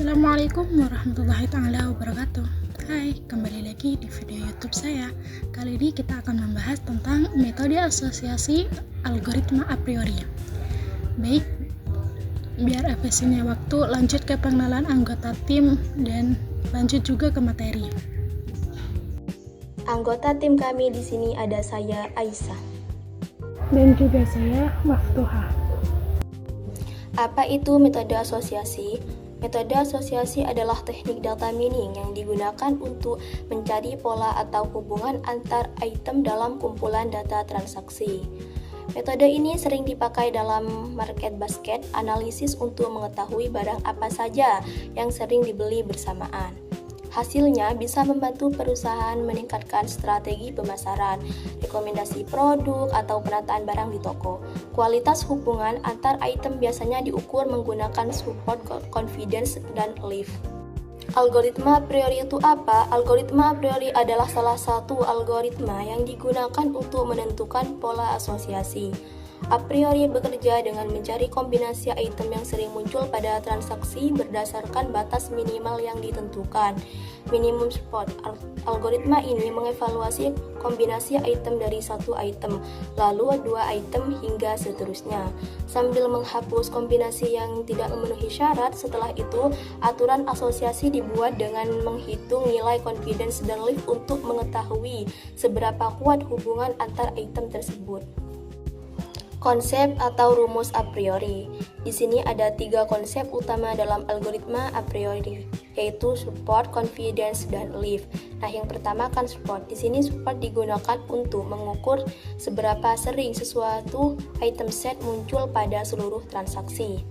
Assalamualaikum warahmatullahi ta'ala wabarakatuh. Hai, kembali lagi di video YouTube saya. Kali ini kita akan membahas tentang metode asosiasi algoritma a priori. Baik, biar efisiennya waktu, lanjut ke pengenalan anggota tim dan lanjut juga ke materi. Anggota tim kami di sini ada saya Aisyah. Dan juga saya Maftuha. Apa itu metode asosiasi? Metode asosiasi adalah teknik data mining yang digunakan untuk mencari pola atau hubungan antar item dalam kumpulan data transaksi. Metode ini sering dipakai dalam market basket analisis untuk mengetahui barang apa saja yang sering dibeli bersamaan. Hasilnya bisa membantu perusahaan meningkatkan strategi pemasaran, rekomendasi produk, atau penataan barang di toko. Kualitas hubungan antar item biasanya diukur menggunakan support confidence dan leaf. Algoritma a priori itu apa? Algoritma a priori adalah salah satu algoritma yang digunakan untuk menentukan pola asosiasi. A priori bekerja dengan mencari kombinasi item yang sering muncul pada transaksi berdasarkan batas minimal yang ditentukan. Minimum support. Algoritma ini mengevaluasi kombinasi item dari satu item, lalu dua item hingga seterusnya, sambil menghapus kombinasi yang tidak memenuhi syarat. Setelah itu, aturan asosiasi dibuat dengan menghitung nilai confidence dan leaf untuk mengetahui seberapa kuat hubungan antar item tersebut. Konsep atau rumus a priori. Di sini ada 3 konsep utama dalam algoritma a priori, yaitu support, confidence, dan leaf. Nah, yang pertama kan support. Di sini support digunakan untuk mengukur seberapa sering sesuatu item set muncul pada seluruh transaksi.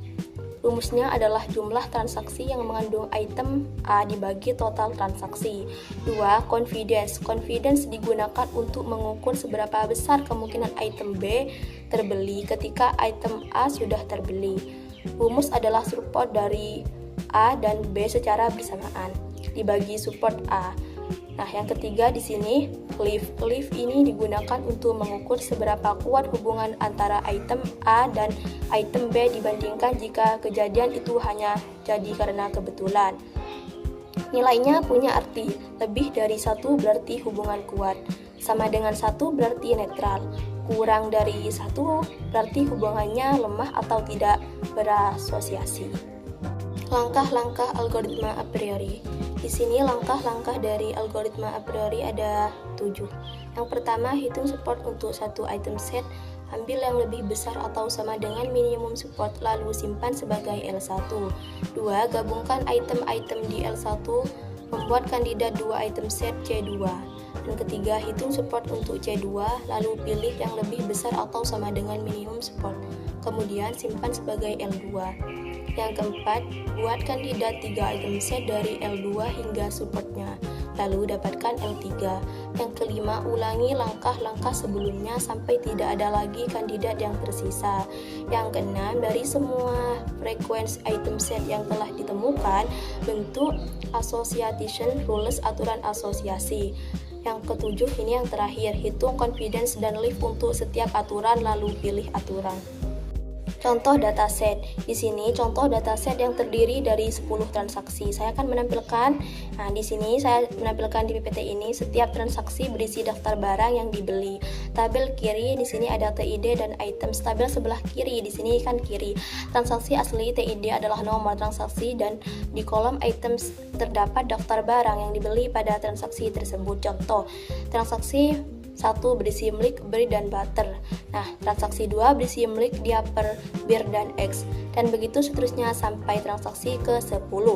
Rumusnya adalah jumlah transaksi yang mengandung item A dibagi total transaksi. 2. Confidence. Confidence digunakan untuk mengukur seberapa besar kemungkinan item B terbeli ketika item A sudah terbeli. Rumus adalah support dari A dan B secara bersamaan dibagi support A. Nah, yang ketiga di sini leaf. Leaf ini digunakan untuk mengukur seberapa kuat hubungan antara item A dan item B dibandingkan jika kejadian itu hanya jadi karena kebetulan. Nilainya punya arti, lebih dari 1 berarti hubungan kuat, sama dengan 1 berarti netral, kurang dari 1 berarti hubungannya lemah atau tidak berasosiasi. Langkah-langkah algoritma a priori. Di sini langkah-langkah dari algoritma a priori ada 7. Yang pertama, hitung support untuk satu item set, ambil yang lebih besar atau sama dengan minimum support lalu simpan sebagai L1. 2. Gabungkan item-item di L1, membuat kandidat 2 item set C2. Dan ketiga, hitung support untuk C2, lalu pilih yang lebih besar atau sama dengan minimum support, kemudian simpan sebagai L2. Yang keempat, buat kandidat 3 item set dari L2 hingga supportnya, lalu dapatkan L3. Yang kelima, ulangi langkah-langkah sebelumnya sampai tidak ada lagi kandidat yang tersisa. Yang keenam, dari semua frekuensi item set yang telah ditemukan, bentuk association rules aturan asosiasi. Yang ketujuh, ini yang terakhir, hitung confidence dan leaf untuk setiap aturan lalu pilih aturan. Contoh dataset. Di sini contoh dataset yang terdiri dari 10 transaksi. Saya akan menampilkan, di sini saya menampilkan di PPT ini setiap transaksi berisi daftar barang yang dibeli. Tabel kiri di sini ada TID dan items. Tabel sebelah kiri di sini kan kiri. Transaksi asli TID adalah nomor transaksi dan di kolom items terdapat daftar barang yang dibeli pada transaksi tersebut. Contoh, transaksi 1 berisi milk, beer, dan butter. Nah, transaksi 2 berisi milk, diaper, beer, dan eggs. Dan begitu seterusnya sampai transaksi ke-10.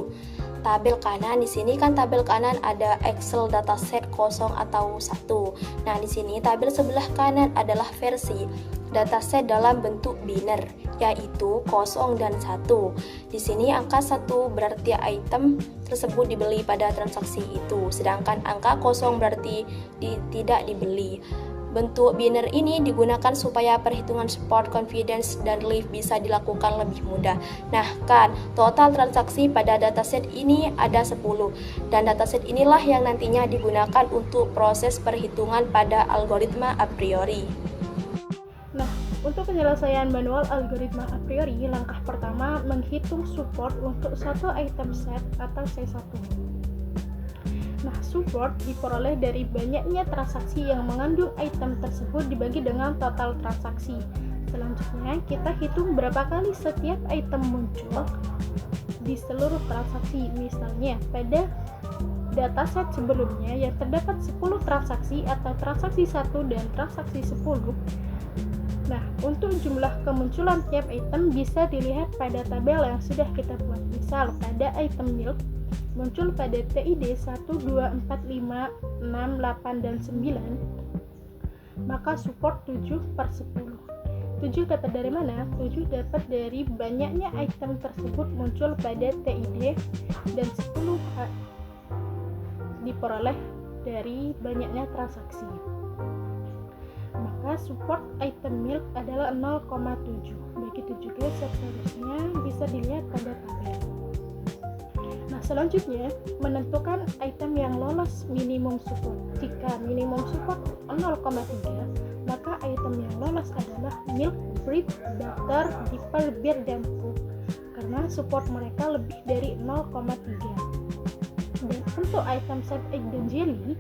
Tabel kanan di sini kan tabel kanan ada Excel dataset kosong atau 1. Nah, di sini tabel sebelah kanan adalah versi dataset dalam bentuk biner, yaitu 0 dan 1. Di sini angka 1 berarti item tersebut dibeli pada transaksi itu, sedangkan angka 0 berarti tidak dibeli. Bentuk biner ini digunakan supaya perhitungan support, confidence, dan leaf bisa dilakukan lebih mudah. Nah, kan total transaksi pada dataset ini ada 10, dan dataset inilah yang nantinya digunakan untuk proses perhitungan pada algoritma a priori. Nah, Untuk penyelesaian manual algoritma a priori, langkah pertama menghitung support untuk satu item set atau C1. Nah, support diperoleh dari banyaknya transaksi yang mengandung item tersebut dibagi dengan total transaksi. Selanjutnya, kita hitung berapa kali setiap item muncul di seluruh transaksi. Misalnya, pada dataset sebelumnya yang terdapat 10 transaksi atau transaksi 1 dan transaksi 10. Nah, untuk jumlah kemunculan tiap item bisa dilihat pada tabel yang sudah kita buat. Misal, pada item milk muncul pada TID 1, 2, 4, 5, 6, 8, dan 9, maka support 7/10. 7 dapat dari mana? 7 dapat dari banyaknya item tersebut muncul pada TID, dan 10 diperoleh dari banyaknya transaksi. Maka support item milk adalah 0,7. Begitu juga seterusnya bisa dilihat pada tabel. Nah, selanjutnya menentukan item yang lolos minimum support. Jika minimum support 0,3, maka item yang lolos adalah milk, bread, butter, dipper, beer, dan cook, karena support mereka lebih dari 0,3. Dan untuk item set egg dan jelly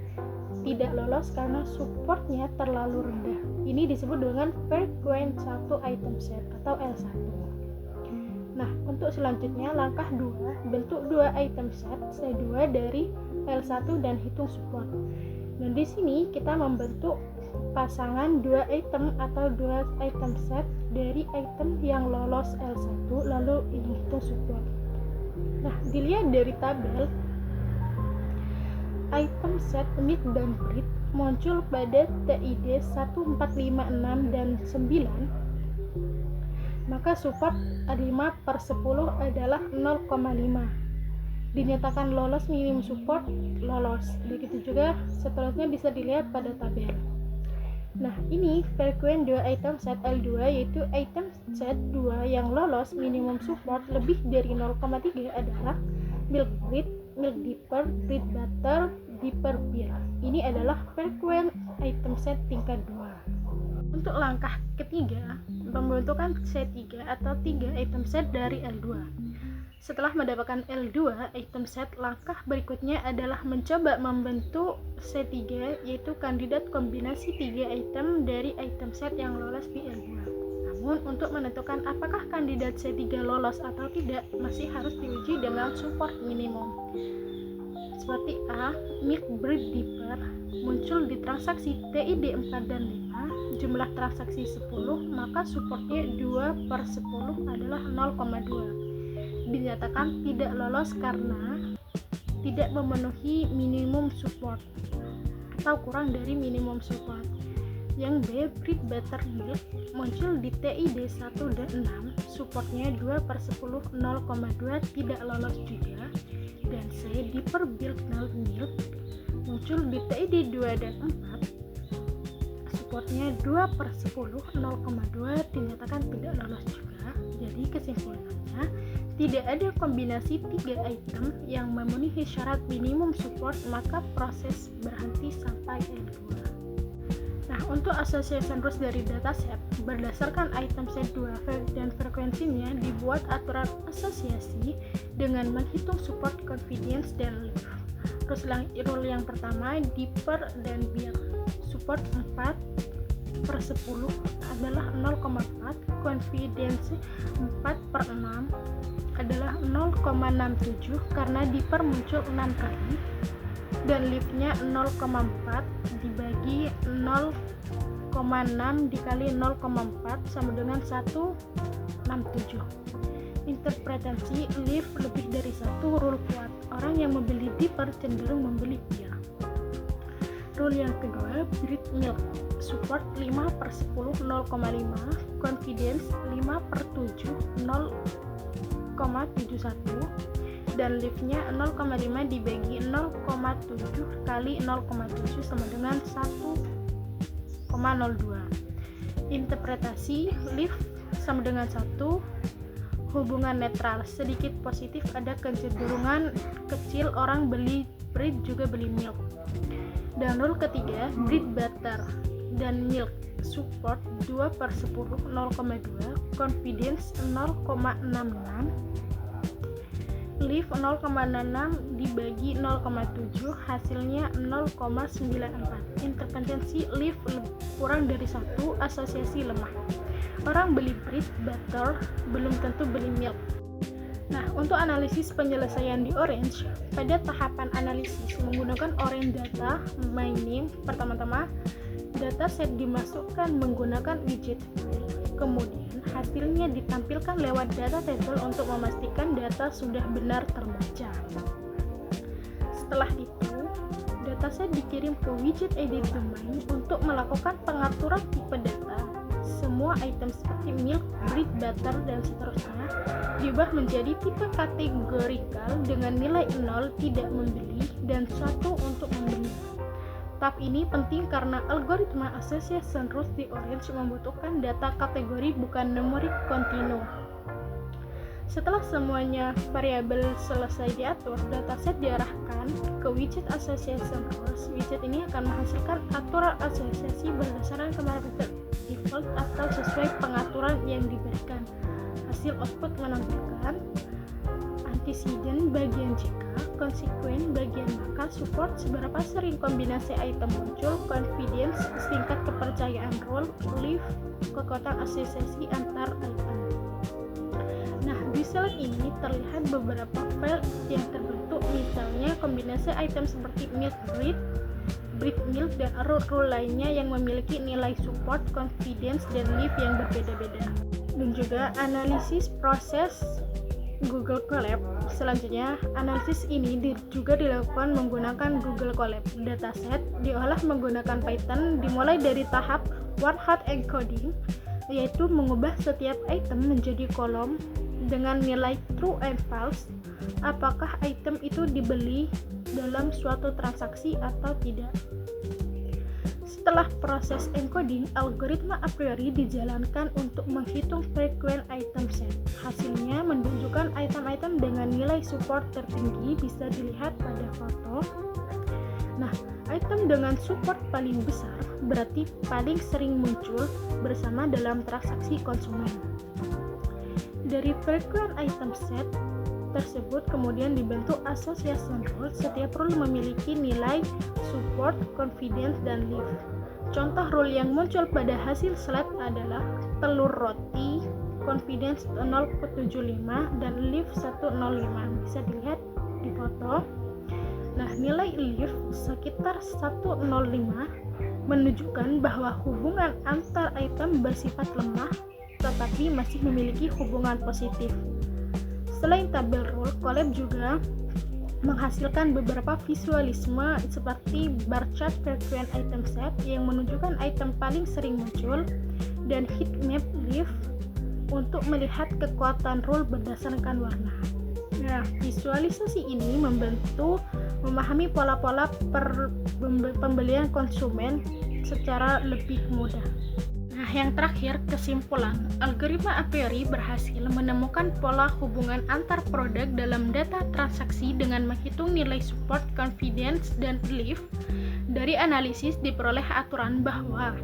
tidak lolos karena supportnya terlalu rendah. Ini disebut dengan frequent 1 item set atau L1. Nah, untuk selanjutnya langkah 2, bentuk 2 item set C2 dari L1 dan hitung support. Dan di sini kita membentuk pasangan 2 item atau 2 item set dari item yang lolos L1 lalu hitung support. Nah, dilihat dari tabel, item set milk dan bread muncul pada TID 1, 4, 5, 6, dan 9, maka support 5/10 adalah 0,5. Dinyatakan lolos minimum support, lolos. Begitu juga seterusnya bisa dilihat pada tabel. Nah, ini frequent 2 item set L2, yaitu item set 2 yang lolos minimum support lebih dari 0,3 adalah milk bread, milk dipper, bread butter, dipper beer. Ini adalah frequent item set tingkat 2. Untuk langkah ketiga, pembentukan C3 atau 3 item set dari L2. Setelah mendapatkan L2 item set, langkah berikutnya adalah mencoba membentuk C3, yaitu kandidat kombinasi 3 item dari item set yang lolos di L2. Namun, untuk menentukan apakah kandidat C3 lolos atau tidak, masih harus diuji dengan support minimum. Seperti A, milk bread dipper muncul di transaksi TID 4 dan 5, jumlah transaksi 10, maka supportnya 2/10 adalah 0,2. Dinyatakan tidak lolos karena tidak memenuhi minimum support atau kurang dari minimum support. Yang B, bread butter milk muncul di TID 1 dan 6, supportnya 2/10, 0,2, tidak lolos juga. Dan C, dipper milk muncul di TID 2 dan 4, supportnya 2/10, 0,2, dinyatakan tidak lolos juga. Jadi kesimpulannya, tidak ada kombinasi 3 item yang memenuhi syarat minimum support, maka proses berhenti sampai L2. Nah, untuk association rules dari dataset, berdasarkan item set 2 dan frekuensinya, dibuat aturan asosiasi dengan menghitung support, confidence, dan leaf. Rule yang pertama, dipper dan beer. Support 4/10 adalah 0,4, confidence 4/6 adalah 0,67 karena dipper muncul 6 kali, dan leaf-nya 0,4 dibagi 0,6 dikali 0,4 sama dengan 167. Interpretasi leaf lebih dari 1 rule kuat. Orang yang membeli dipper cenderung membeli beer. Rule yang kedua, bread milk. Support 5/10 0,5, confidence 5/7 0,71, dan leaf-nya 0,5 dibagi 0,7 kali 0,7 sama dengan 1,02. Interpretasi leaf sama dengan 1, hubungan netral, sedikit positif, ada kecenderungan kecil orang beli bread juga beli milk. Dan rule ketiga, bread butter. dan milk support 2/10 0,2, confidence 0,66, live 0,66 dibagi 0,7 hasilnya 0,94. Intervensi live kurang dari 1, asosiasi lemah. Orang beli bread butter belum tentu beli milk. Nah, untuk analisis penyelesaian di Orange, pada tahapan analisis menggunakan Orange Data Mining, pertama-tama dataset dimasukkan menggunakan widget file. Kemudian hasilnya ditampilkan lewat data table untuk memastikan data sudah benar terbaca. Setelah itu, dataset dikirim ke widget edit domain untuk melakukan pengaturan tipe data. Semua item seperti milk, bread, butter, dan seterusnya diubah menjadi tipe kategorikal dengan nilai 0 tidak membeli dan 1 untuk membeli. Tahap ini penting karena algoritma association rules di Orange membutuhkan data kategori bukan numerik kontinu. Setelah semuanya variabel selesai diatur, dataset diarahkan ke widget association rules. Widget ini akan menghasilkan aturan asosiasi berdasarkan parameter default atau sesuai pengaturan yang diberikan. Hasil output menampilkan antecedent bagian jika, consequent bagian maka, support seberapa sering kombinasi item muncul, confidence tingkat kepercayaan role, live kekuatan asosiasi antar item. Nah, di slide ini terlihat beberapa file yang terbentuk, misalnya kombinasi item seperti milk bread, bread milk, dan rule lainnya yang memiliki nilai support, confidence, dan live yang berbeda-beda. Dan juga analisis proses Google Colab. Selanjutnya, analisis ini juga dilakukan menggunakan Google Colab. Dataset diolah menggunakan Python dimulai dari tahap one-hot encoding, yaitu mengubah setiap item menjadi kolom dengan nilai true and false, apakah item itu dibeli dalam suatu transaksi atau tidak. Setelah proses encoding, algoritma a priori dijalankan untuk menghitung frequent item set. Hasilnya menunjukkan item-item dengan nilai support tertinggi bisa dilihat pada foto. Nah, item dengan support paling besar berarti paling sering muncul bersama dalam transaksi konsumen. Dari frequent item set tersebut kemudian dibentuk association rule. Setiap rule memiliki nilai support, confidence, dan live. Contoh rule yang muncul pada hasil slide adalah telur roti, confidence 0,75 dan live 105. Bisa dilihat di foto. Nah, nilai live sekitar 105 menunjukkan bahwa hubungan antar item bersifat lemah tetapi masih memiliki hubungan positif. Selain tabel rule, Colab juga menghasilkan beberapa visualisme seperti bar chart frequent item set yang menunjukkan item paling sering muncul dan heat map live untuk melihat kekuatan rule berdasarkan warna. Nah, visualisasi ini membantu memahami pola-pola pembelian konsumen secara lebih mudah. Nah, yang terakhir, kesimpulan. Algoritma a priori berhasil menemukan pola hubungan antar produk dalam data transaksi dengan menghitung nilai support, confidence, dan live. Dari analisis diperoleh aturan bahwa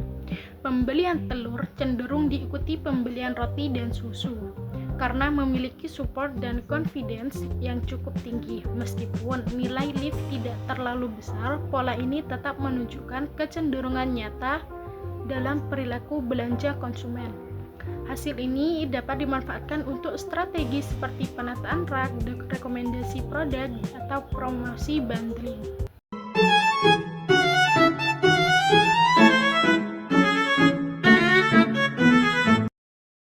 pembelian telur cenderung diikuti pembelian roti dan susu karena memiliki support dan confidence yang cukup tinggi. Meskipun nilai live tidak terlalu besar, pola ini tetap menunjukkan kecenderungan nyata dalam perilaku belanja konsumen. Hasil ini dapat dimanfaatkan untuk strategi seperti penataan rak, rekomendasi produk, atau promosi bundling.